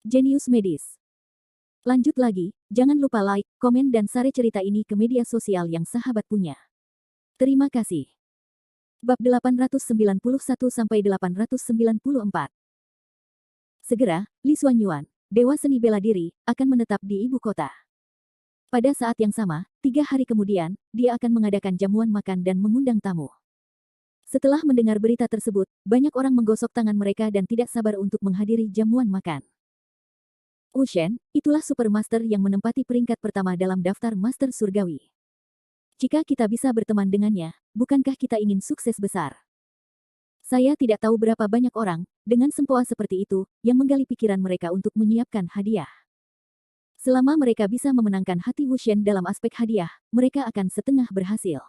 Jenius Medis. Lanjut lagi, jangan lupa like, komen dan share cerita ini ke media sosial yang sahabat punya. Terima kasih. Bab 891-894. Segera, Li Xuanyuan, Dewa Seni Bela Diri, akan menetap di ibu kota. Pada saat yang sama, 3 hari kemudian, dia akan mengadakan jamuan makan dan mengundang tamu. Setelah mendengar berita tersebut, banyak orang menggosok tangan mereka dan tidak sabar untuk menghadiri jamuan makan. Wu Shen, itulah supermaster yang menempati peringkat pertama dalam daftar master surgawi. Jika kita bisa berteman dengannya, bukankah kita ingin sukses besar? Saya tidak tahu berapa banyak orang, dengan sempoa seperti itu, yang menggali pikiran mereka untuk menyiapkan hadiah. Selama mereka bisa memenangkan hati Wu Shen dalam aspek hadiah, mereka akan setengah berhasil.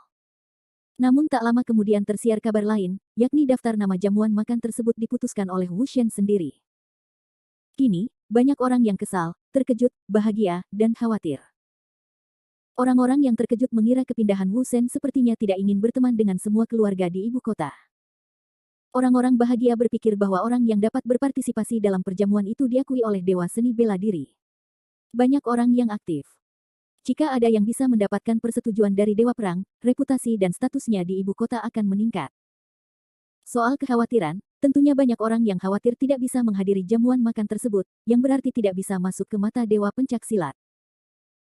Namun tak lama kemudian tersiar kabar lain, yakni daftar nama jamuan makan tersebut diputuskan oleh Wu Shen sendiri. Kini, banyak orang yang kesal, terkejut, bahagia, dan khawatir. Orang-orang yang terkejut mengira kepindahan Wu Shen sepertinya tidak ingin berteman dengan semua keluarga di ibu kota. Orang-orang bahagia berpikir bahwa orang yang dapat berpartisipasi dalam perjamuan itu diakui oleh Dewa Seni Bela Diri. Banyak orang yang aktif. Jika ada yang bisa mendapatkan persetujuan dari Dewa Perang, reputasi dan statusnya di ibu kota akan meningkat. Soal kekhawatiran, tentunya banyak orang yang khawatir tidak bisa menghadiri jamuan makan tersebut, yang berarti tidak bisa masuk ke mata Dewa Pencak Silat.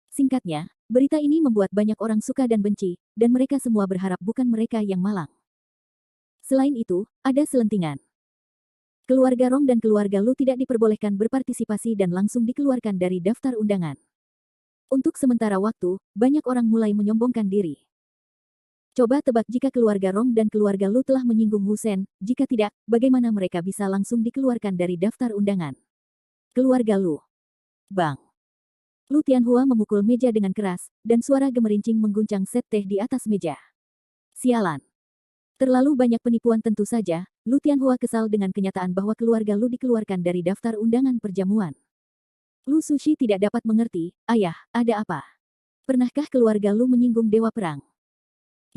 Singkatnya, berita ini membuat banyak orang suka dan benci, dan mereka semua berharap bukan mereka yang malang. Selain itu, ada selentingan. Keluarga Rong dan keluarga Lu tidak diperbolehkan berpartisipasi dan langsung dikeluarkan dari daftar undangan. Untuk sementara waktu, banyak orang mulai menyombongkan diri. Coba tebak jika keluarga Rong dan keluarga Lu telah menyinggung Wu Shen, jika tidak, bagaimana mereka bisa langsung dikeluarkan dari daftar undangan? Keluarga Lu. Bang. Lu Tianhua memukul meja dengan keras, dan suara gemerincing mengguncang set teh di atas meja. Sialan. Terlalu banyak penipuan tentu saja, Lu Tianhua kesal dengan kenyataan bahwa keluarga Lu dikeluarkan dari daftar undangan perjamuan. Lu Sushi tidak dapat mengerti, ayah, ada apa? Pernahkah keluarga Lu menyinggung Dewa Perang?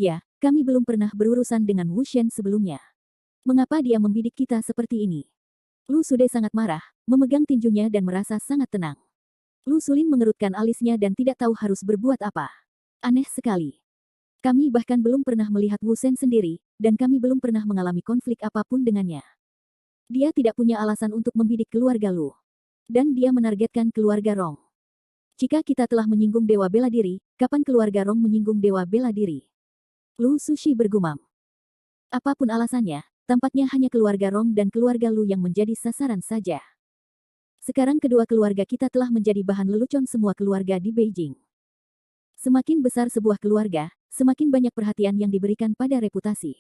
Ya, kami belum pernah berurusan dengan Wu Shen sebelumnya. Mengapa dia membidik kita seperti ini? Lu Sude sangat marah, memegang tinjunya dan merasa sangat tenang. Lu Sulin mengerutkan alisnya dan tidak tahu harus berbuat apa. Aneh sekali. Kami bahkan belum pernah melihat Wu Shen sendiri, dan kami belum pernah mengalami konflik apapun dengannya. Dia tidak punya alasan untuk membidik keluarga Lu. Dan dia menargetkan keluarga Rong. Jika kita telah menyinggung Dewa Bela Diri, kapan keluarga Rong menyinggung Dewa Bela Diri? Lu Sushi bergumam. Apapun alasannya, tampaknya hanya keluarga Rong dan keluarga Lu yang menjadi sasaran saja. Sekarang kedua keluarga kita telah menjadi bahan lelucon semua keluarga di Beijing. Semakin besar sebuah keluarga, semakin banyak perhatian yang diberikan pada reputasi.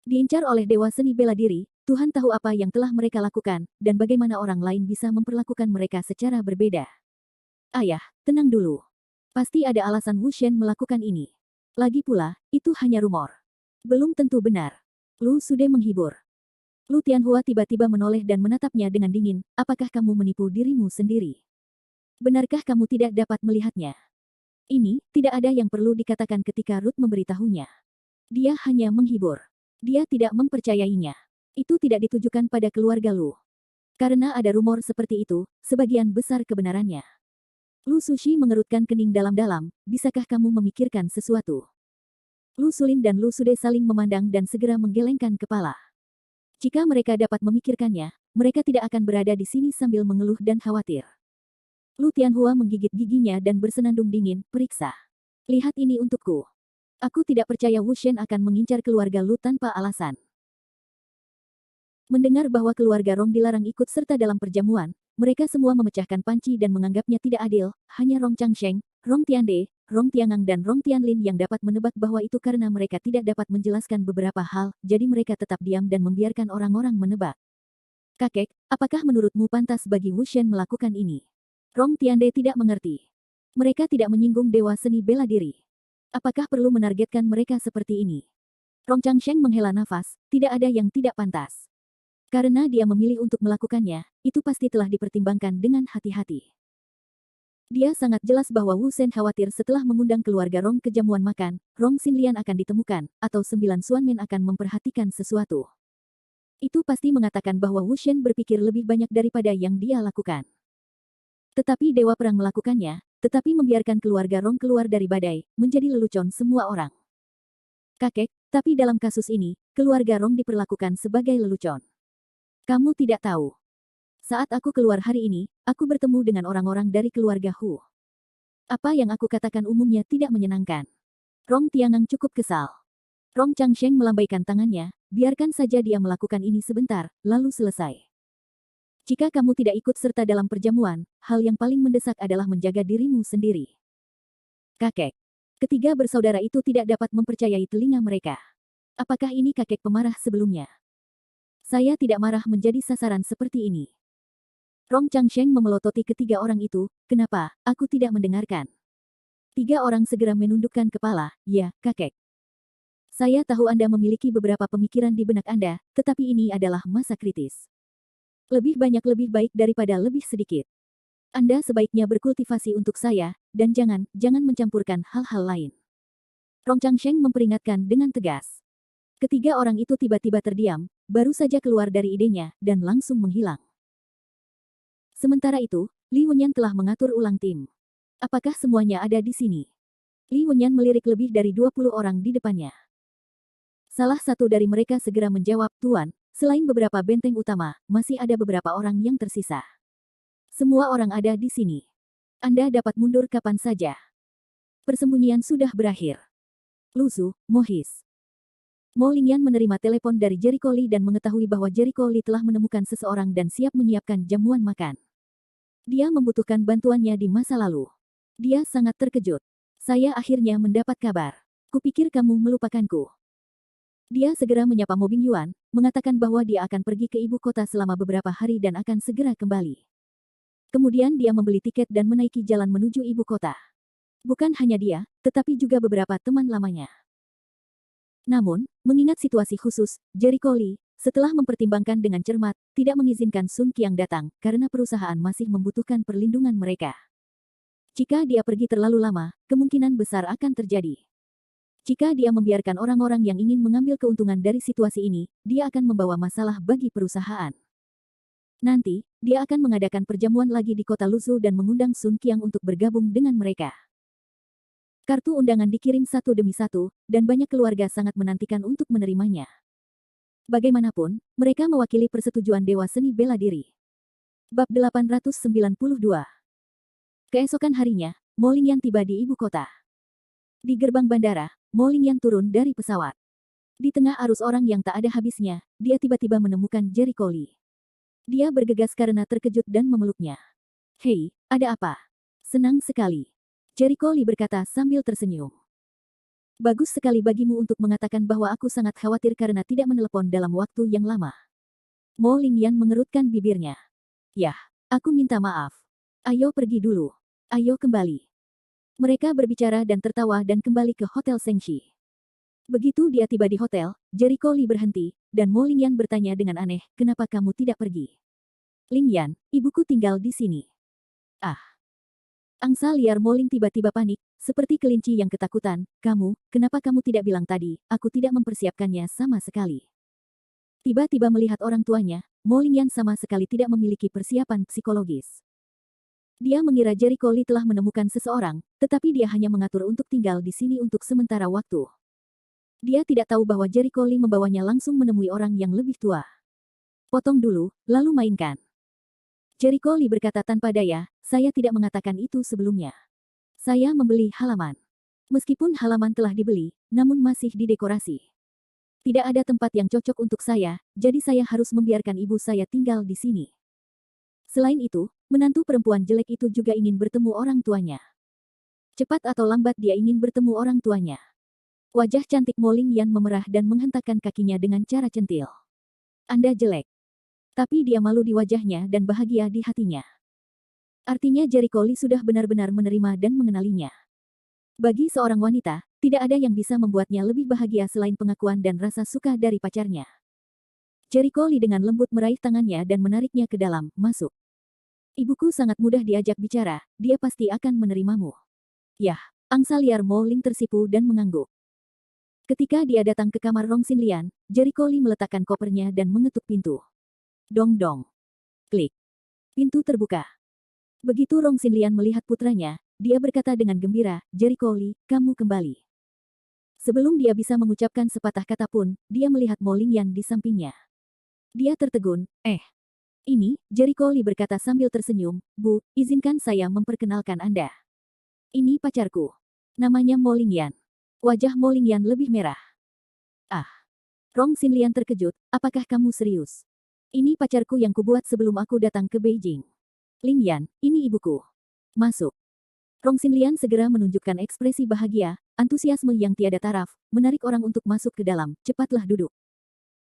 Diincar oleh Dewa Seni Bela Diri, Tuhan tahu apa yang telah mereka lakukan, dan bagaimana orang lain bisa memperlakukan mereka secara berbeda. Ayah, tenang dulu. Pasti ada alasan Wu Shen melakukan ini. Lagi pula, itu hanya rumor. Belum tentu benar. Lu Sude menghibur. Lu Tianhua tiba-tiba menoleh dan menatapnya dengan dingin, apakah kamu menipu dirimu sendiri? Benarkah kamu tidak dapat melihatnya? Ini, tidak ada yang perlu dikatakan ketika Ruth memberitahunya. Dia hanya menghibur. Dia tidak mempercayainya. Itu tidak ditujukan pada keluarga Lu. Karena ada rumor seperti itu, sebagian besar kebenarannya. Lu Sushi mengerutkan kening dalam-dalam, bisakah kamu memikirkan sesuatu? Lu Sulin dan Lu Sude saling memandang dan segera menggelengkan kepala. Jika mereka dapat memikirkannya, mereka tidak akan berada di sini sambil mengeluh dan khawatir. Lu Tianhua menggigit giginya dan bersenandung dingin, periksa. Lihat ini untukku. Aku tidak percaya Wu Shen akan mengincar keluarga Lu tanpa alasan. Mendengar bahwa keluarga Rong dilarang ikut serta dalam perjamuan, mereka semua memecahkan panci dan menganggapnya tidak adil, hanya Rong Changsheng, Rong Tiande, Rong Tiangang dan Rong Tianlin yang dapat menebak bahwa itu karena mereka tidak dapat menjelaskan beberapa hal, jadi mereka tetap diam dan membiarkan orang-orang menebak. Kakek, apakah menurutmu pantas bagi Wu Shen melakukan ini? Rong Tiande tidak mengerti. Mereka tidak menyinggung Dewa Seni Bela Diri. Apakah perlu menargetkan mereka seperti ini? Rong Changsheng menghela nafas, tidak ada yang tidak pantas. Karena dia memilih untuk melakukannya, itu pasti telah dipertimbangkan dengan hati-hati. Dia sangat jelas bahwa Wu Shen khawatir setelah mengundang keluarga Rong ke jamuan makan, Rong Xinlian akan ditemukan, atau 9 Xuanmen akan memperhatikan sesuatu. Itu pasti mengatakan bahwa Wu Shen berpikir lebih banyak daripada yang dia lakukan. Tetapi Dewa Perang melakukannya, tetapi membiarkan keluarga Rong keluar dari badai, menjadi lelucon semua orang. Kakek, tapi dalam kasus ini, keluarga Rong diperlakukan sebagai lelucon. Kamu tidak tahu. Saat aku keluar hari ini, aku bertemu dengan orang-orang dari keluarga Hu. Apa yang aku katakan umumnya tidak menyenangkan. Rong Tiangang cukup kesal. Rong Changsheng melambaikan tangannya, biarkan saja dia melakukan ini sebentar, lalu selesai. Jika kamu tidak ikut serta dalam perjamuan, hal yang paling mendesak adalah menjaga dirimu sendiri. Kakek. Ketiga bersaudara itu tidak dapat mempercayai telinga mereka. Apakah ini kakek pemarah sebelumnya? Saya tidak marah menjadi sasaran seperti ini. Rong Changsheng memelototi ketiga orang itu, kenapa, aku tidak mendengarkan. Tiga orang segera menundukkan kepala, ya, kakek. Saya tahu Anda memiliki beberapa pemikiran di benak Anda, tetapi ini adalah masa kritis. Lebih banyak lebih baik daripada lebih sedikit. Anda sebaiknya berkultivasi untuk saya, dan jangan mencampurkan hal-hal lain. Rong Changsheng memperingatkan dengan tegas. Ketiga orang itu tiba-tiba terdiam, baru saja keluar dari idenya, dan langsung menghilang. Sementara itu, Li Wenyan telah mengatur ulang tim. Apakah semuanya ada di sini? Li Wenyan melirik lebih dari 20 orang di depannya. Salah satu dari mereka segera menjawab, Tuan, selain beberapa benteng utama, masih ada beberapa orang yang tersisa. Semua orang ada di sini. Anda dapat mundur kapan saja. Persembunyian sudah berakhir. Luzu, Mohis. Mo Lingyan menerima telepon dari Jericho Li dan mengetahui bahwa Jericho Li telah menemukan seseorang dan siap menyiapkan jamuan makan. Dia membutuhkan bantuannya di masa lalu. Dia sangat terkejut. Saya akhirnya mendapat kabar. Kupikir kamu melupakanku. Dia segera menyapa Mo Bingyuan, mengatakan bahwa dia akan pergi ke ibu kota selama beberapa hari dan akan segera kembali. Kemudian dia membeli tiket dan menaiki jalan menuju ibu kota. Bukan hanya dia, tetapi juga beberapa teman lamanya. Namun, mengingat situasi khusus, Jericho Li, setelah mempertimbangkan dengan cermat, tidak mengizinkan Sun Qiang datang, karena perusahaan masih membutuhkan perlindungan mereka. Jika dia pergi terlalu lama, kemungkinan besar akan terjadi. Jika dia membiarkan orang-orang yang ingin mengambil keuntungan dari situasi ini, dia akan membawa masalah bagi perusahaan. Nanti, dia akan mengadakan perjamuan lagi di kota Luzu dan mengundang Sun Qiang untuk bergabung dengan mereka. Kartu undangan dikirim satu demi satu, dan banyak keluarga sangat menantikan untuk menerimanya. Bagaimanapun, mereka mewakili persetujuan Dewa Seni Bela Diri. Bab 892. Keesokan harinya, Mo Lingyan tiba di ibu kota. Di gerbang bandara, Mo Lingyan turun dari pesawat. Di tengah arus orang yang tak ada habisnya, dia tiba-tiba menemukan Jericho Li. Dia bergegas karena terkejut dan memeluknya. Hei, ada apa? Senang sekali. Jericho Li berkata sambil tersenyum. Bagus sekali bagimu untuk mengatakan bahwa aku sangat khawatir karena tidak menelepon dalam waktu yang lama. Mo Lingyan mengerutkan bibirnya. Yah, aku minta maaf. Ayo pergi dulu. Ayo kembali. Mereka berbicara dan tertawa dan kembali ke Hotel Sengshi. Begitu dia tiba di hotel, Jericho Li berhenti, dan Mo Lingyan bertanya dengan aneh, kenapa kamu tidak pergi? Lingyan, ibuku tinggal di sini. Ah. Angsa liar Mo Ling tiba-tiba panik, seperti kelinci yang ketakutan, kenapa kamu tidak bilang tadi, aku tidak mempersiapkannya sama sekali. Tiba-tiba melihat orang tuanya, Mo Lingyan sama sekali tidak memiliki persiapan psikologis. Dia mengira Jericho Li telah menemukan seseorang, tetapi dia hanya mengatur untuk tinggal di sini untuk sementara waktu. Dia tidak tahu bahwa Jericho Li membawanya langsung menemui orang yang lebih tua. Potong dulu, lalu mainkan. Jericho Li berkata tanpa daya, saya tidak mengatakan itu sebelumnya. Saya membeli halaman. Meskipun halaman telah dibeli, namun masih didekorasi. Tidak ada tempat yang cocok untuk saya, jadi saya harus membiarkan ibu saya tinggal di sini. Selain itu, menantu perempuan jelek itu juga ingin bertemu orang tuanya. Cepat atau lambat dia ingin bertemu orang tuanya. Wajah cantik Mo Lingyan memerah dan menghentakkan kakinya dengan cara centil. Anda jelek. Tapi dia malu di wajahnya dan bahagia di hatinya. Artinya Jericho Li sudah benar-benar menerima dan mengenalinya. Bagi seorang wanita, tidak ada yang bisa membuatnya lebih bahagia selain pengakuan dan rasa suka dari pacarnya. Jericho Li dengan lembut meraih tangannya dan menariknya ke dalam, masuk. Ibuku sangat mudah diajak bicara, dia pasti akan menerimamu. Yah, angsa liar Mo Ling tersipu dan mengangguk. Ketika dia datang ke kamar Rong Xinlian, Jericho Lee meletakkan kopernya dan mengetuk pintu. Dong dong. Klik. Pintu terbuka. Begitu Rong Xinlian melihat putranya, dia berkata dengan gembira, Jericho Lee, kamu kembali. Sebelum dia bisa mengucapkan sepatah kata pun, dia melihat Mo Lingyan di sampingnya. Dia tertegun, ini, Jericho Lee berkata sambil tersenyum, Bu, izinkan saya memperkenalkan Anda. Ini pacarku. Namanya Mo Lingyan. Wajah Mo Lingyan lebih merah. Ah. Rong Xinlian terkejut, apakah kamu serius? Ini pacarku yang kubuat sebelum aku datang ke Beijing. Lingyan, ini ibuku. Masuk. Rong Xinlian segera menunjukkan ekspresi bahagia, antusiasme yang tiada taraf, menarik orang untuk masuk ke dalam, cepatlah duduk.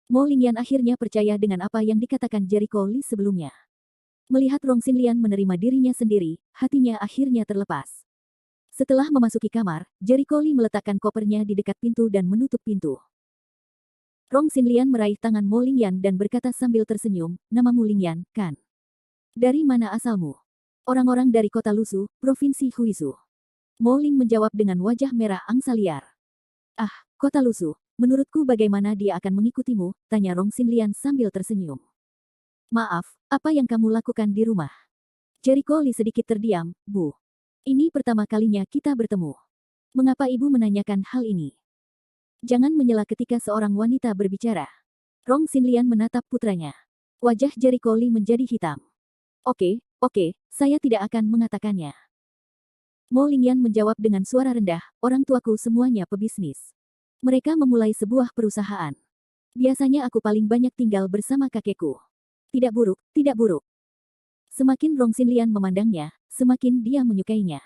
Mo Lingyan akhirnya percaya dengan apa yang dikatakan Jericho Lee sebelumnya. Melihat Rong Xinlian menerima dirinya sendiri, hatinya akhirnya terlepas. Setelah memasuki kamar, Jericho Lee meletakkan kopernya di dekat pintu dan menutup pintu. Rong Xinlian meraih tangan Mo Lingyan dan berkata sambil tersenyum, namamu Lingyan, kan? Dari mana asalmu? Orang-orang dari kota Lusu, Provinsi Huizu. Mo Ling menjawab dengan wajah merah angsa liar. Ah, kota Lusu, menurutku bagaimana dia akan mengikutimu, tanya Rong Xinlian sambil tersenyum. Maaf, apa yang kamu lakukan di rumah? Jericho Lee sedikit terdiam, Bu. Ini pertama kalinya kita bertemu. Mengapa ibu menanyakan hal ini? Jangan menyela ketika seorang wanita berbicara. Rong Xinlian menatap putranya. Wajah Jericho Lee menjadi hitam. Oke, saya tidak akan mengatakannya. Mo Lingyan menjawab dengan suara rendah, orang tuaku semuanya pebisnis. Mereka memulai sebuah perusahaan. Biasanya aku paling banyak tinggal bersama kakekku. Tidak buruk, tidak buruk. Semakin Rong Xinlian memandangnya, semakin dia menyukainya.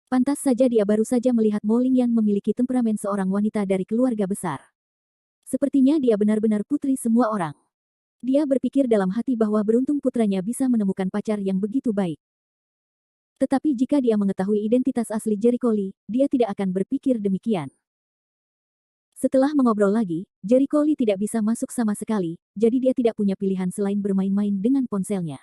Pantas saja dia baru saja melihat Mo Lingyan memiliki temperamen seorang wanita dari keluarga besar. Sepertinya dia benar-benar putri semua orang. Dia berpikir dalam hati bahwa beruntung putranya bisa menemukan pacar yang begitu baik. Tetapi jika dia mengetahui identitas asli Jericho Lee, dia tidak akan berpikir demikian. Setelah mengobrol lagi, Jericho Lee tidak bisa masuk sama sekali, jadi dia tidak punya pilihan selain bermain-main dengan ponselnya.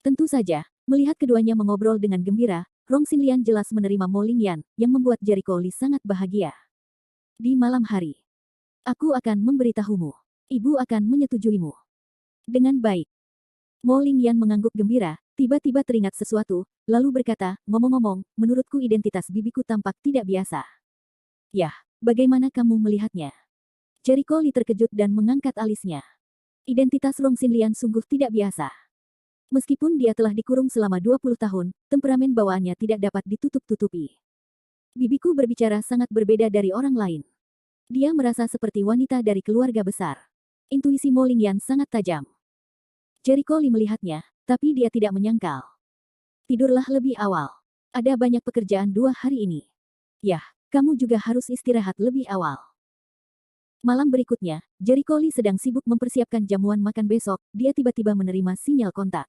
Tentu saja, melihat keduanya mengobrol dengan gembira, Rong Xinlian jelas menerima Mo Lingyan, yang membuat Jericho Lee sangat bahagia. Di malam hari, aku akan memberitahumu. Ibu akan menyetujuimu. Dengan baik. Mo Lingyan mengangguk gembira, tiba-tiba teringat sesuatu, lalu berkata, ngomong-ngomong, menurutku identitas bibiku tampak tidak biasa. Yah, bagaimana kamu melihatnya? Jericho Lee terkejut dan mengangkat alisnya. Identitas Rong Xinlian sungguh tidak biasa. Meskipun dia telah dikurung selama 20 tahun, temperamen bawaannya tidak dapat ditutup-tutupi. Bibiku berbicara sangat berbeda dari orang lain. Dia merasa seperti wanita dari keluarga besar. Intuisi Mo Lingyan sangat tajam. Jericho Lee melihatnya, tapi dia tidak menyangkal. Tidurlah lebih awal. Ada banyak pekerjaan 2 hari ini. Yah, kamu juga harus istirahat lebih awal. Malam berikutnya, Jericho Lee sedang sibuk mempersiapkan jamuan makan besok, dia tiba-tiba menerima sinyal kontak.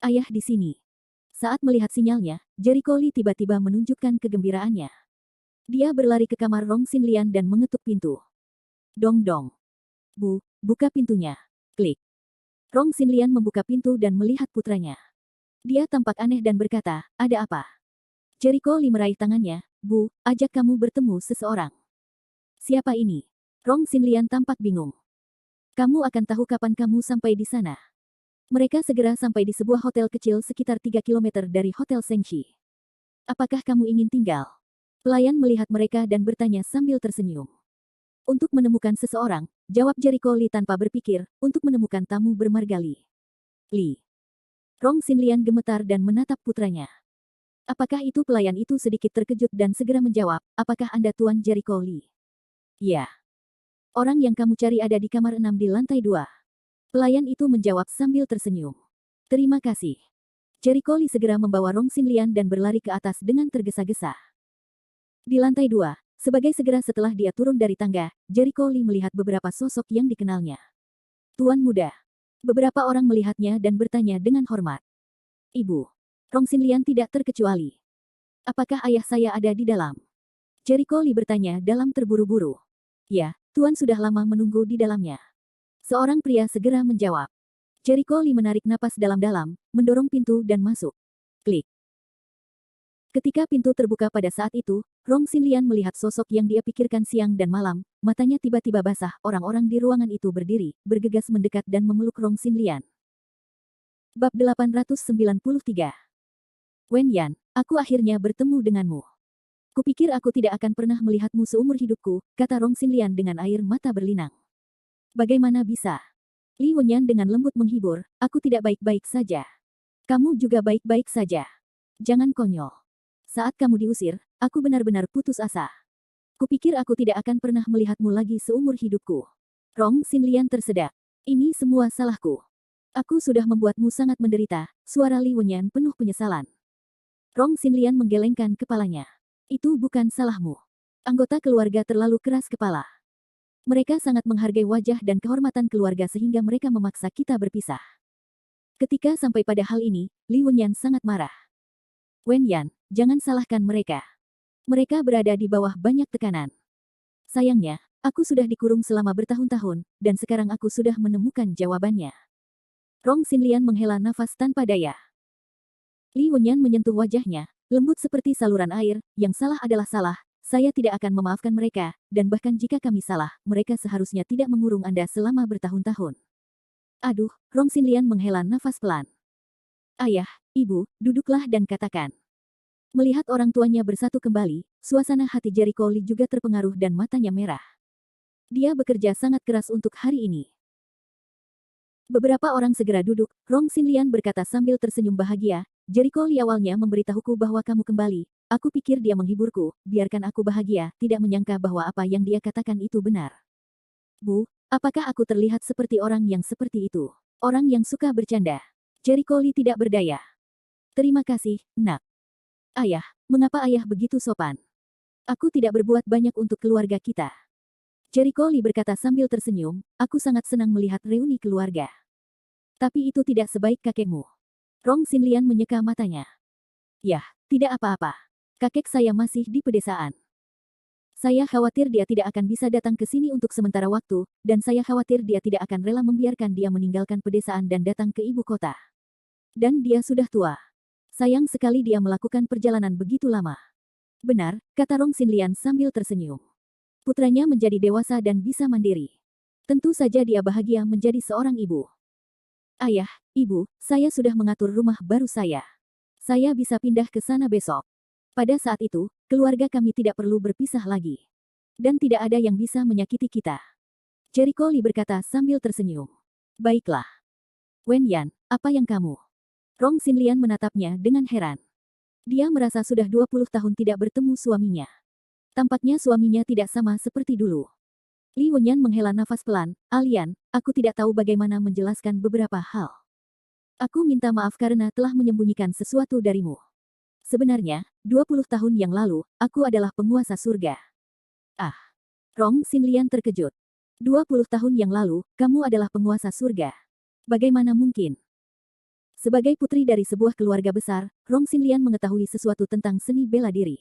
Ayah di sini. Saat melihat sinyalnya, Jericho Lee tiba-tiba menunjukkan kegembiraannya. Dia berlari ke kamar Rong Xinlian dan mengetuk pintu. Dong dong. Bu, buka pintunya. Klik. Rong Xinlian membuka pintu dan melihat putranya. Dia tampak aneh dan berkata, ada apa? Jericho Lee meraih tangannya, Bu, ajak kamu bertemu seseorang. Siapa ini? Rong Xinlian tampak bingung. Kamu akan tahu kapan kamu sampai di sana. Mereka segera sampai di sebuah hotel kecil sekitar 3 km dari Hotel Sengshi. Apakah kamu ingin tinggal? Pelayan melihat mereka dan bertanya sambil tersenyum. Untuk menemukan seseorang, jawab Jericho Lee tanpa berpikir, untuk menemukan tamu bermarga Lee. Lee. Rong Xinlian gemetar dan menatap putranya. Apakah itu pelayan itu sedikit terkejut dan segera menjawab, apakah Anda Tuan Jericho Lee? Ya. Orang yang kamu cari ada di kamar 6 di lantai 2. Pelayan itu menjawab sambil tersenyum. Terima kasih. Jericho Lee segera membawa Rong Xinlian dan berlari ke atas dengan tergesa-gesa. Di lantai 2, sebagai segera setelah dia turun dari tangga, Jericho Lee melihat beberapa sosok yang dikenalnya. Tuan muda. Beberapa orang melihatnya dan bertanya dengan hormat. Ibu. Rong Xinlian tidak terkecuali. Apakah ayah saya ada di dalam? Jericho Lee bertanya dalam terburu-buru. Ya, Tuan sudah lama menunggu di dalamnya. Seorang pria segera menjawab. Jericho Lee menarik napas dalam-dalam, mendorong pintu dan masuk. Klik. Ketika pintu terbuka pada saat itu, Rong Xinlian melihat sosok yang dia pikirkan siang dan malam, matanya tiba-tiba basah. Orang-orang di ruangan itu berdiri, bergegas mendekat dan memeluk Rong Xinlian. Bab 893. Wen Yan, aku akhirnya bertemu denganmu. Kupikir aku tidak akan pernah melihatmu seumur hidupku, kata Rong Xinlian dengan air mata berlinang. Bagaimana bisa? Li Wenyan dengan lembut menghibur, aku tidak baik-baik saja. Kamu juga baik-baik saja. Jangan konyol. Saat kamu diusir, aku benar-benar putus asa. Kupikir aku tidak akan pernah melihatmu lagi seumur hidupku. Rong Xinlian tersedak. Ini semua salahku. Aku sudah membuatmu sangat menderita, suara Li Wenyan penuh penyesalan. Rong Xinlian menggelengkan kepalanya. Itu bukan salahmu. Anggota keluarga terlalu keras kepala. Mereka sangat menghargai wajah dan kehormatan keluarga sehingga mereka memaksa kita berpisah. Ketika sampai pada hal ini, Li Wenyan sangat marah. Wen Yan, jangan salahkan mereka. Mereka berada di bawah banyak tekanan. Sayangnya, aku sudah dikurung selama bertahun-tahun, dan sekarang aku sudah menemukan jawabannya. Rong Xinlian menghela nafas tanpa daya. Li Wenyan menyentuh wajahnya, lembut seperti saluran air, yang salah adalah salah, saya tidak akan memaafkan mereka, dan bahkan jika kami salah, mereka seharusnya tidak mengurung Anda selama bertahun-tahun. Aduh, Rong Xinlian menghela nafas pelan. Ayah, Ibu, duduklah dan katakan. Melihat orang tuanya bersatu kembali, suasana hati Jericho Lee juga terpengaruh dan matanya merah. Dia bekerja sangat keras untuk hari ini. Beberapa orang segera duduk, Rong Xinlian berkata sambil tersenyum bahagia, Jericho Lee awalnya memberitahuku bahwa kamu kembali, aku pikir dia menghiburku, biarkan aku bahagia, tidak menyangka bahwa apa yang dia katakan itu benar. Bu, apakah aku terlihat seperti orang yang seperti itu? Orang yang suka bercanda. Jericho Lee tidak berdaya. Terima kasih, Nak. Ayah, mengapa ayah begitu sopan? Aku tidak berbuat banyak untuk keluarga kita. Jericho Lee berkata sambil tersenyum, aku sangat senang melihat reuni keluarga. Tapi itu tidak sebaik kakekmu. Rong Xinlian menyeka matanya. Yah, tidak apa-apa. Kakek saya masih di pedesaan. Saya khawatir dia tidak akan bisa datang ke sini untuk sementara waktu, dan saya khawatir dia tidak akan rela membiarkan dia meninggalkan pedesaan dan datang ke ibu kota. Dan dia sudah tua. Sayang sekali dia melakukan perjalanan begitu lama. Benar, kata Rong Xinlian sambil tersenyum. Putranya menjadi dewasa dan bisa mandiri. Tentu saja dia bahagia menjadi seorang ibu. Ayah, Ibu, saya sudah mengatur rumah baru saya. Saya bisa pindah ke sana besok. Pada saat itu, keluarga kami tidak perlu berpisah lagi. Dan tidak ada yang bisa menyakiti kita. Jericho Lee berkata sambil tersenyum. Baiklah. Wen Yan, apa yang kamu? Rong Xinlian menatapnya dengan heran. Dia merasa sudah 20 tahun tidak bertemu suaminya. Tampaknya suaminya tidak sama seperti dulu. Li Wenyan menghela nafas pelan, Alian, aku tidak tahu bagaimana menjelaskan beberapa hal. Aku minta maaf karena telah menyembunyikan sesuatu darimu. Sebenarnya, 20 tahun yang lalu, aku adalah penguasa surga. Ah. Rong Xinlian terkejut. 20 tahun yang lalu, kamu adalah penguasa surga. Bagaimana mungkin? Sebagai putri dari sebuah keluarga besar, Rong Xinlian mengetahui sesuatu tentang seni bela diri.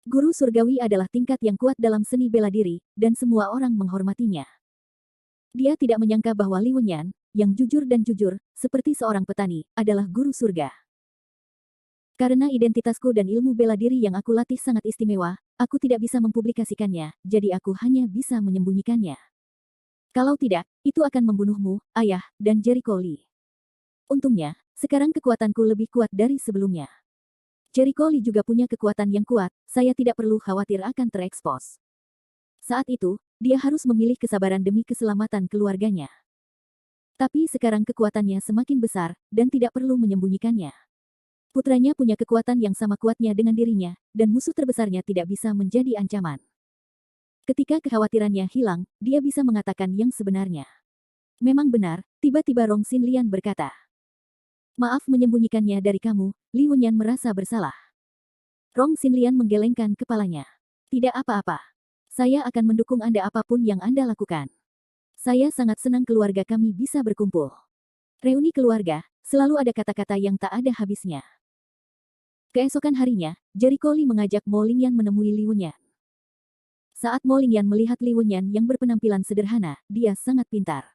Guru surgawi adalah tingkat yang kuat dalam seni bela diri, dan semua orang menghormatinya. Dia tidak menyangka bahwa Li Wenyan, yang jujur dan jujur, seperti seorang petani, adalah guru surga. Karena identitasku dan ilmu bela diri yang aku latih sangat istimewa, aku tidak bisa mempublikasikannya, jadi aku hanya bisa menyembunyikannya. Kalau tidak, itu akan membunuhmu, ayah, dan Jericho Lee. Untungnya, sekarang kekuatanku lebih kuat dari sebelumnya. Jericho Lee juga punya kekuatan yang kuat, saya tidak perlu khawatir akan terekspos. Saat itu, dia harus memilih kesabaran demi keselamatan keluarganya. Tapi sekarang kekuatannya semakin besar, dan tidak perlu menyembunyikannya. Putranya punya kekuatan yang sama kuatnya dengan dirinya, dan musuh terbesarnya tidak bisa menjadi ancaman. Ketika kekhawatirannya hilang, dia bisa mengatakan yang sebenarnya. Memang benar, tiba-tiba Rong Xinlian berkata. Maaf menyembunyikannya dari kamu, Li Wenyan merasa bersalah. Rong Xinlian menggelengkan kepalanya. Tidak apa-apa. Saya akan mendukung Anda apapun yang Anda lakukan. Saya sangat senang keluarga kami bisa berkumpul. Reuni keluarga, selalu ada kata-kata yang tak ada habisnya. Keesokan harinya, Jericho Lee mengajak Mo Lingyan menemui Li Wenyan. Saat Mo Lingyan melihat Li Wenyan yang berpenampilan sederhana, dia sangat pintar.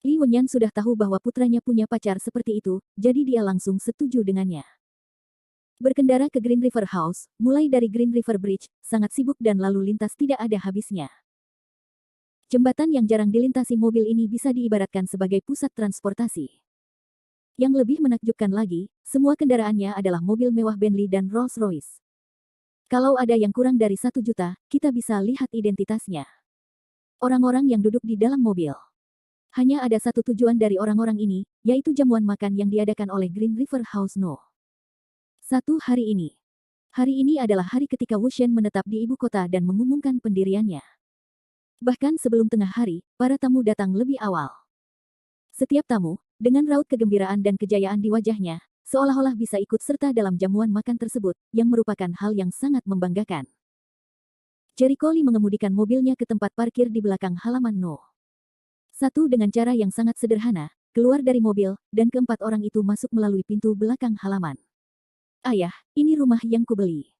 Li Wenyan sudah tahu bahwa putranya punya pacar seperti itu, jadi dia langsung setuju dengannya. Berkendara ke Green River House, mulai dari Green River Bridge, sangat sibuk dan lalu lintas tidak ada habisnya. Jembatan yang jarang dilintasi mobil ini bisa diibaratkan sebagai pusat transportasi. Yang lebih menakjubkan lagi, semua kendaraannya adalah mobil mewah Bentley dan Rolls-Royce. Kalau ada yang kurang dari 1 juta, kita bisa lihat identitasnya. Orang-orang yang duduk di dalam mobil. Hanya ada satu tujuan dari orang-orang ini, yaitu jamuan makan yang diadakan oleh Green River House No. 1 hari ini. Hari ini adalah hari ketika Wu Shen menetap di ibu kota dan mengumumkan pendiriannya. Bahkan sebelum tengah hari, para tamu datang lebih awal. Setiap tamu, dengan raut kegembiraan dan kejayaan di wajahnya, seolah-olah bisa ikut serta dalam jamuan makan tersebut, yang merupakan hal yang sangat membanggakan. Jericho Lee mengemudikan mobilnya ke tempat parkir di belakang halaman No. 1 dengan cara yang sangat sederhana, keluar dari mobil, dan keempat orang itu masuk melalui pintu belakang halaman. Ayah, ini rumah yang kubeli.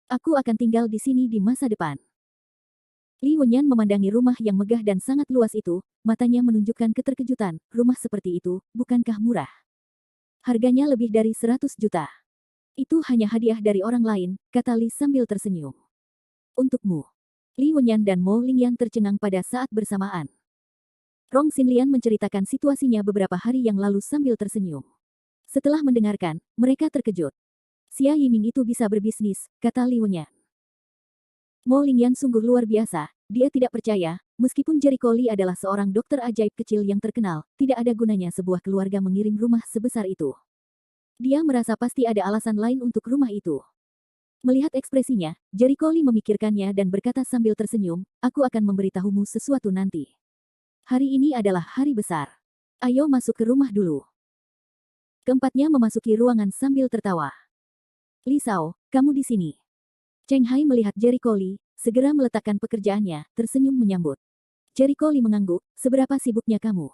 Aku akan tinggal di sini di masa depan. Li Wenyan memandangi rumah yang megah dan sangat luas itu, matanya menunjukkan keterkejutan, rumah seperti itu, bukankah murah? Harganya lebih dari 100 juta. Itu hanya hadiah dari orang lain, kata Li sambil tersenyum. Untukmu. Li Wenyan dan Mo Lingyan tercengang pada saat bersamaan. Rong Xinlian menceritakan situasinya beberapa hari yang lalu sambil tersenyum. Setelah mendengarkan, mereka terkejut. Xia Yiming itu bisa berbisnis, kata Li Wenyan. Mo Lingyan sungguh luar biasa, dia tidak percaya, meskipun Jericho Lee adalah seorang dokter ajaib kecil yang terkenal, tidak ada gunanya sebuah keluarga mengirim rumah sebesar itu. Dia merasa pasti ada alasan lain untuk rumah itu. Melihat ekspresinya, Jericho Lee memikirkannya dan berkata sambil tersenyum, aku akan memberitahumu sesuatu nanti. Hari ini adalah hari besar. Ayo masuk ke rumah dulu. Keempatnya memasuki ruangan sambil tertawa. Li Sao, kamu di sini. Cheng Hai melihat Jericho Lee, segera meletakkan pekerjaannya, tersenyum menyambut. Jericho Lee mengangguk, seberapa sibuknya kamu?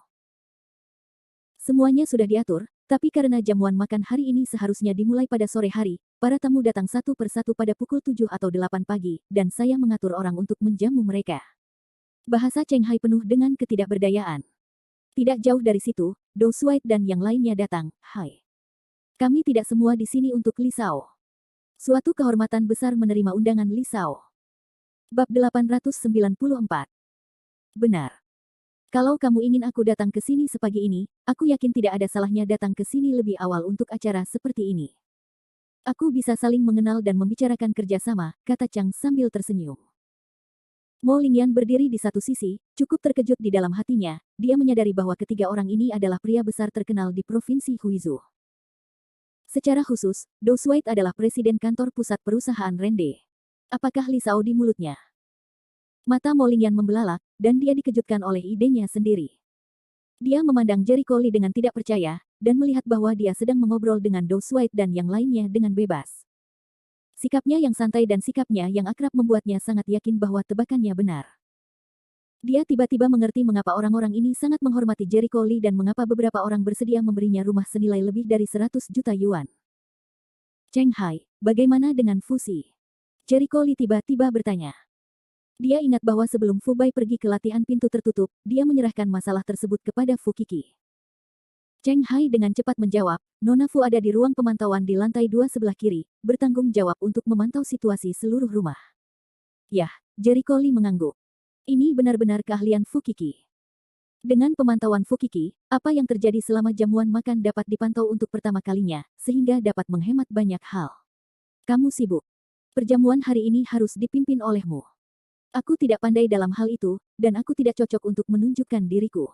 Semuanya sudah diatur, tapi karena jamuan makan hari ini seharusnya dimulai pada sore hari, para tamu datang satu persatu pada pukul 7 atau 8 pagi, dan saya mengatur orang untuk menjamu mereka. Bahasa Cheng Hai penuh dengan ketidakberdayaan. Tidak jauh dari situ, Dou Suai dan yang lainnya datang, Hai. Kami tidak semua di sini untuk Li Sao. Suatu kehormatan besar menerima undangan Li Sao. Bab 894. Benar. Kalau kamu ingin aku datang ke sini sepagi ini, aku yakin tidak ada salahnya datang ke sini lebih awal untuk acara seperti ini. Aku bisa saling mengenal dan membicarakan kerjasama, kata Chang sambil tersenyum. Mo Lingyan berdiri di satu sisi, cukup terkejut di dalam hatinya, dia menyadari bahwa ketiga orang ini adalah pria besar terkenal di Provinsi Huizhou. Secara khusus, Dou Suai adalah presiden kantor pusat perusahaan Rende. Apakah Li Sao di mulutnya? Mata Mo Lingyan membelalak, dan dia dikejutkan oleh idenya sendiri. Dia memandang Jericho Lee dengan tidak percaya, dan melihat bahwa dia sedang mengobrol dengan Dou Suai dan yang lainnya dengan bebas. Sikapnya yang santai dan sikapnya yang akrab membuatnya sangat yakin bahwa tebakannya benar. Dia tiba-tiba mengerti mengapa orang-orang ini sangat menghormati Jericho Lee dan mengapa beberapa orang bersedia memberinya rumah senilai lebih dari 100 juta yuan. Cheng Hai, bagaimana dengan fusi? Jericho Lee tiba-tiba bertanya. Dia ingat bahwa sebelum Fu Bai pergi ke latihan pintu tertutup, dia menyerahkan masalah tersebut kepada Fu Qiki. Cheng Hai dengan cepat menjawab, Nona Fu ada di ruang pemantauan di lantai 2 sebelah kiri, bertanggung jawab untuk memantau situasi seluruh rumah. Yah, Jericho Lee mengangguk. Ini benar-benar keahlian Fu Qiki. Dengan pemantauan Fu Qiki, apa yang terjadi selama jamuan makan dapat dipantau untuk pertama kalinya, sehingga dapat menghemat banyak hal. Kamu sibuk. Perjamuan hari ini harus dipimpin olehmu. Aku tidak pandai dalam hal itu, dan aku tidak cocok untuk menunjukkan diriku.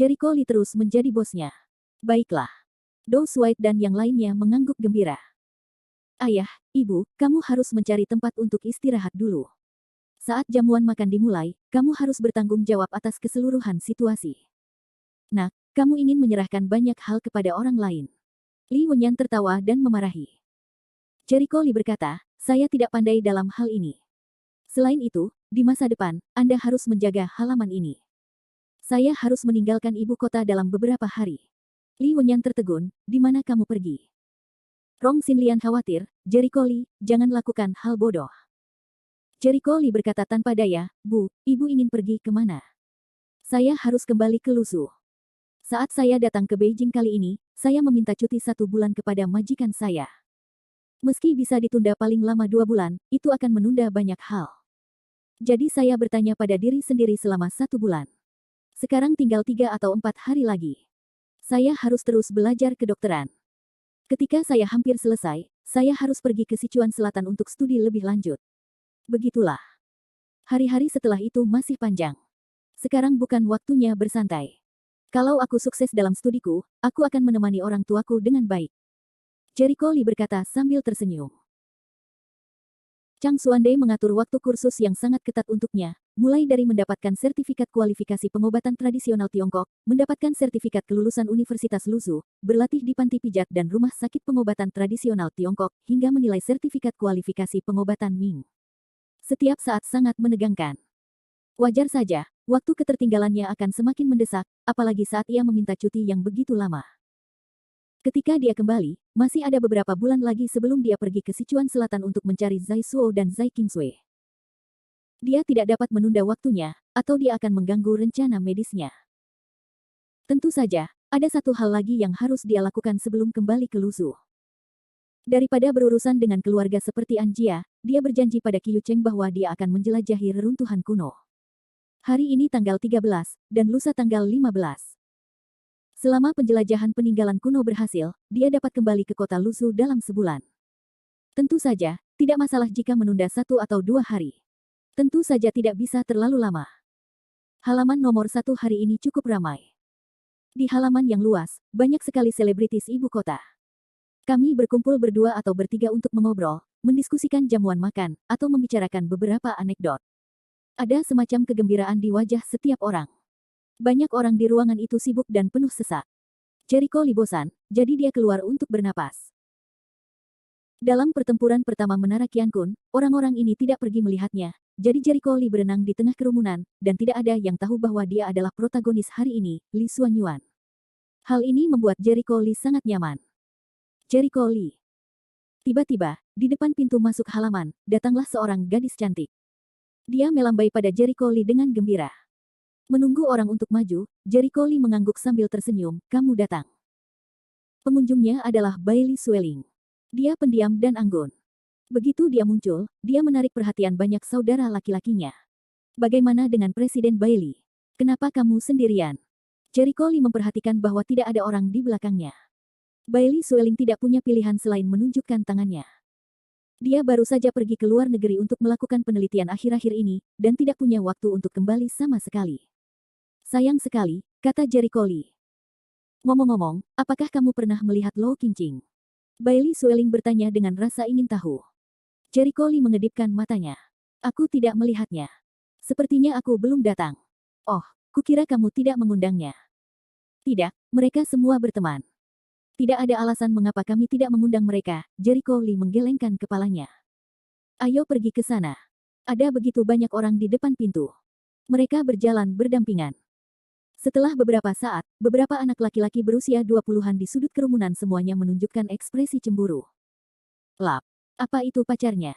Jericho Lee terus menjadi bosnya. Baiklah. Dou Suai dan yang lainnya mengangguk gembira. Ayah, ibu, kamu harus mencari tempat untuk istirahat dulu. Saat jamuan makan dimulai, kamu harus bertanggung jawab atas keseluruhan situasi. Nak, kamu ingin menyerahkan banyak hal kepada orang lain. Li Wenyan tertawa dan memarahi. Jericho Lee berkata, saya tidak pandai dalam hal ini. Selain itu, di masa depan, Anda harus menjaga halaman ini. Saya harus meninggalkan ibu kota dalam beberapa hari. Li Wenyan tertegun, di mana kamu pergi? Rong Xinlian khawatir, Jericho Lee, jangan lakukan hal bodoh. Jericho Lee berkata tanpa daya, Bu, ibu ingin pergi kemana? Saya harus kembali ke Lusu. Saat saya datang ke Beijing kali ini, saya meminta cuti 1 bulan kepada majikan saya. Meski bisa ditunda paling lama 2 bulan, itu akan menunda banyak hal. Jadi saya bertanya pada diri sendiri selama 1 bulan. Sekarang tinggal 3 atau 4 hari lagi. Saya harus terus belajar kedokteran. Ketika saya hampir selesai, saya harus pergi ke Sichuan Selatan untuk studi lebih lanjut. Begitulah. Hari-hari setelah itu masih panjang. Sekarang bukan waktunya bersantai. Kalau aku sukses dalam studiku, aku akan menemani orang tuaku dengan baik. Jericho Lee berkata sambil tersenyum. Chang Xuande mengatur waktu kursus yang sangat ketat untuknya, mulai dari mendapatkan sertifikat kualifikasi pengobatan tradisional Tiongkok, mendapatkan sertifikat kelulusan Universitas Luzhu, berlatih di panti pijat dan rumah sakit pengobatan tradisional Tiongkok, hingga menilai sertifikat kualifikasi pengobatan Ming. Setiap saat sangat menegangkan. Wajar saja, waktu ketertinggalannya akan semakin mendesak, apalagi saat ia meminta cuti yang begitu lama. Ketika dia kembali, masih ada beberapa bulan lagi sebelum dia pergi ke Sichuan Selatan untuk mencari Zai Suo dan Zai Qingsui. Dia tidak dapat menunda waktunya, atau dia akan mengganggu rencana medisnya. Tentu saja, ada satu hal lagi yang harus dia lakukan sebelum kembali ke Luzhu. Daripada berurusan dengan keluarga seperti Anjia, dia berjanji pada Qiu Cheng bahwa dia akan menjelajahi reruntuhan kuno. Hari ini tanggal 13, dan lusa tanggal 15. Selama penjelajahan peninggalan kuno berhasil, dia dapat kembali ke kota Luzhu dalam sebulan. Tentu saja, tidak masalah jika menunda 1 atau 2 hari. Tentu saja tidak bisa terlalu lama. Halaman nomor 1 hari ini cukup ramai. Di halaman yang luas, banyak sekali selebritis ibu kota. Kami berkumpul berdua atau bertiga untuk mengobrol, mendiskusikan jamuan makan, atau membicarakan beberapa anekdot. Ada semacam kegembiraan di wajah setiap orang. Banyak orang di ruangan itu sibuk dan penuh sesak. Jericho Lee bosan, jadi dia keluar untuk bernapas. Dalam pertempuran pertama Menara Qiankun, orang-orang ini tidak pergi melihatnya, jadi Jericho Lee berenang di tengah kerumunan, dan tidak ada yang tahu bahwa dia adalah protagonis hari ini, Li Xuanyuan. Hal ini membuat Jericho Lee sangat nyaman. Jericho Lee. Tiba-tiba, di depan pintu masuk halaman, datanglah seorang gadis cantik. Dia melambai pada Jericho Lee dengan gembira. Menunggu orang untuk maju, Jericho Lee mengangguk sambil tersenyum, kamu datang. Pengunjungnya adalah Bailey Sueling. Dia pendiam dan anggun. Begitu dia muncul, dia menarik perhatian banyak saudara laki-lakinya. Bagaimana dengan Presiden Bailey? Kenapa kamu sendirian? Jericho Lee memperhatikan bahwa tidak ada orang di belakangnya. Bailey Sueling tidak punya pilihan selain menunjukkan tangannya. Dia baru saja pergi ke luar negeri untuk melakukan penelitian akhir-akhir ini, dan tidak punya waktu untuk kembali sama sekali. Sayang sekali, kata Jericho Lee. Ngomong-ngomong, apakah kamu pernah melihat Lo Qingqing? Bailey Sueling bertanya dengan rasa ingin tahu. Jericho Lee mengedipkan matanya. Aku tidak melihatnya. Sepertinya aku belum datang. Oh, kukira kamu tidak mengundangnya. Tidak, mereka semua berteman. Tidak ada alasan mengapa kami tidak mengundang mereka, Jericho Lee menggelengkan kepalanya. Ayo pergi ke sana. Ada begitu banyak orang di depan pintu. Mereka berjalan berdampingan. Setelah beberapa saat, beberapa anak laki-laki berusia 20-an di sudut kerumunan semuanya menunjukkan ekspresi cemburu. Lap, apa itu pacarnya?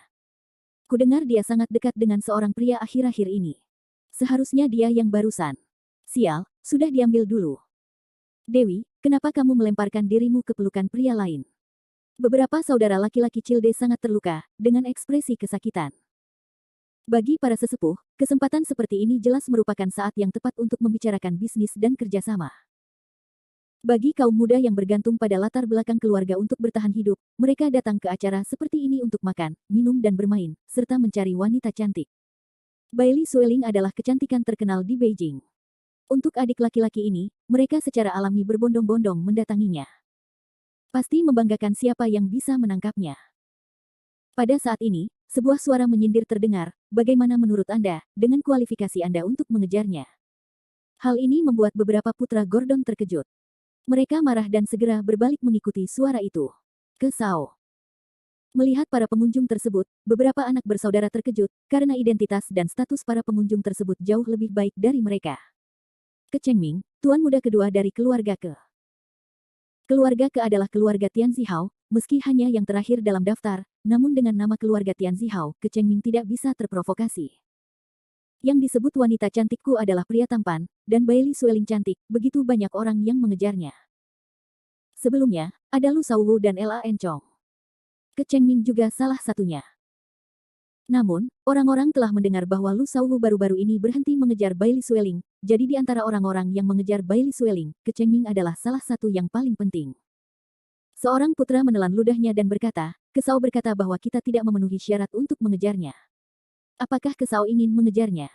Kudengar dia sangat dekat dengan seorang pria akhir-akhir ini. Seharusnya dia yang barusan. Sial, sudah diambil dulu. Dewi, kenapa kamu melemparkan dirimu ke pelukan pria lain? Beberapa saudara laki-laki Cilde sangat terluka, dengan ekspresi kesakitan. Bagi para sesepuh, kesempatan seperti ini jelas merupakan saat yang tepat untuk membicarakan bisnis dan kerjasama. Bagi kaum muda yang bergantung pada latar belakang keluarga untuk bertahan hidup, mereka datang ke acara seperti ini untuk makan, minum dan bermain, serta mencari wanita cantik. Bailey Sueling adalah kecantikan terkenal di Beijing. Untuk adik laki-laki ini, mereka secara alami berbondong-bondong mendatanginya. Pasti membanggakan siapa yang bisa menangkapnya. Pada saat ini, sebuah suara menyindir terdengar, bagaimana menurut Anda, dengan kualifikasi Anda untuk mengejarnya? Hal ini membuat beberapa putra Gordon terkejut. Mereka marah dan segera berbalik mengikuti suara itu. Ke Sao. Melihat para pengunjung tersebut, beberapa anak bersaudara terkejut, karena identitas dan status para pengunjung tersebut jauh lebih baik dari mereka. Ke Chengming, tuan muda kedua dari keluarga Ke. Keluarga Ke adalah keluarga Tian Zihao, meski hanya yang terakhir dalam daftar, namun dengan nama keluarga Tian Zihao, Ke Chengming tidak bisa terprovokasi. Yang disebut wanita cantikku adalah pria tampan, dan Bailey Sueling cantik, begitu banyak orang yang mengejarnya. Sebelumnya, ada Lu Shaowu dan La Enchong. Ke Chengming juga salah satunya. Namun, orang-orang telah mendengar bahwa Lu Shaohu baru-baru ini berhenti mengejar Bai Li Sueling, jadi di antara orang-orang yang mengejar Bai Li Sueling, Ke Chengming adalah salah satu yang paling penting. Seorang putra menelan ludahnya dan berkata, Ke Shao berkata bahwa kita tidak memenuhi syarat untuk mengejarnya. Apakah Ke Shao ingin mengejarnya?